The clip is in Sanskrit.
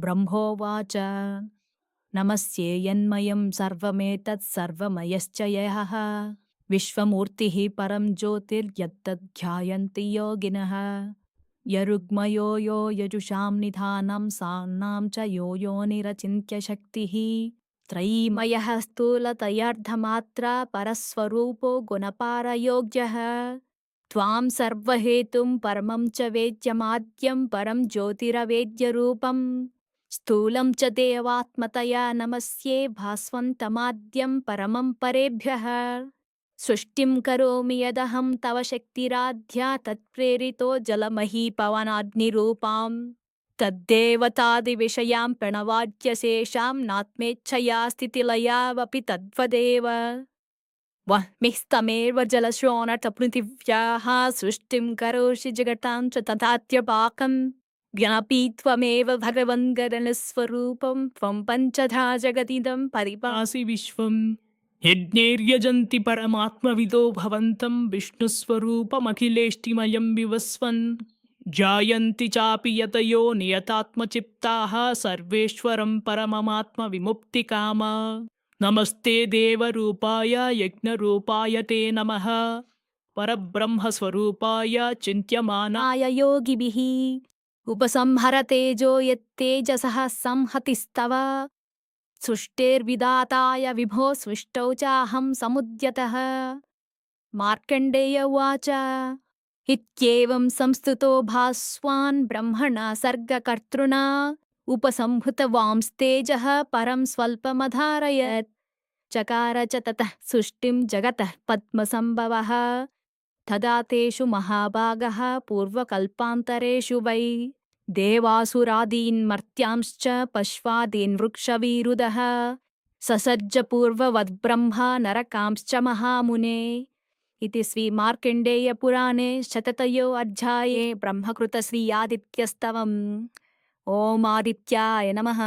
ब्रह्मोवाच नमस्ये यन्मयं सर्वमेतत् सर्वमयश्च यः विश्वमूर्तिः परं ज्योतिर्यत्तध्यायन्ति योगिनः यरुग्मयो यो यजुषां निधानं सान्नां च यो योनिरचिन्त्य शक्तिः त्रयीमयः स्थूलतयार्धमात्रा परस्वरूपो गुणपारयोग्यः त्वां सर्वहेतुं परमं च वेद्यमाद्यं परं ज्योतिरवेद्यरूपं स्थूलं च देवात्मतया नमस्ये भास्वन्तमाद्यं परमं परेभ्यः सृष्टिं करोमि यदहं तव शक्तिराध्या तत्प्रेरितो जलमहीपवनाग्निरूपां तद्देवतादिविषयां प्रणवाद्यशेषां नात्मेच्छया स्थितिलयावपि तद्वदेव वह्निस्तमेव जलशोणटपृथिव्याः सृष्टिं करोषि जगतां च तथात्यपाकं ज्ञापीत्वमेव भगवन् गगनस्वरूपं त्वं पञ्चधा जगदिदं परिपासि विश्वम् यज्ञैर्यजन्ति परमात्मविदो भवन्तं विष्णुस्वरूपमखिलेष्टिमयं विवस्वन् जायन्ति चापि यतयो नियतात्मचित्ताः सर्वेश्वरं परममात्मविमुक्तिकामा नमस्ते देवरूपाय यज्ञरूपाय ते नमः परब्रह्मस्वरूपाय चिन्त्यमानाय योगिभिः उपसंहर तेजो यत्तेजसः संहतिस्तव सृष्टेर्विदाताय विभो सृष्टौ चाहं समुद्यतः मार्कण्डेय उवाच इत्येवं संस्तुतो भास्वान् ब्रह्मणा सर्गकर्तृणा उपसंहृतवांस्तेजः परं स्वल्पमधारयत् चकार च ततः सृष्टिं जगतः पद्मसम्भवः तदा तेषु महाभागः पूर्वकल्पान्तरेषु वै देवासुरादीन् मर्त्यांश्च पश्वादीन् वृक्षवीरुदः ससर्ज पूर्ववद्ब्रह्मा नरकांश्च महामुने इति श्रीमार्कण्डेयपुराणे शततयो अध्याये ब्रह्मकृत श्री आदित्यस्तवम् ओम आदित्याय नमः।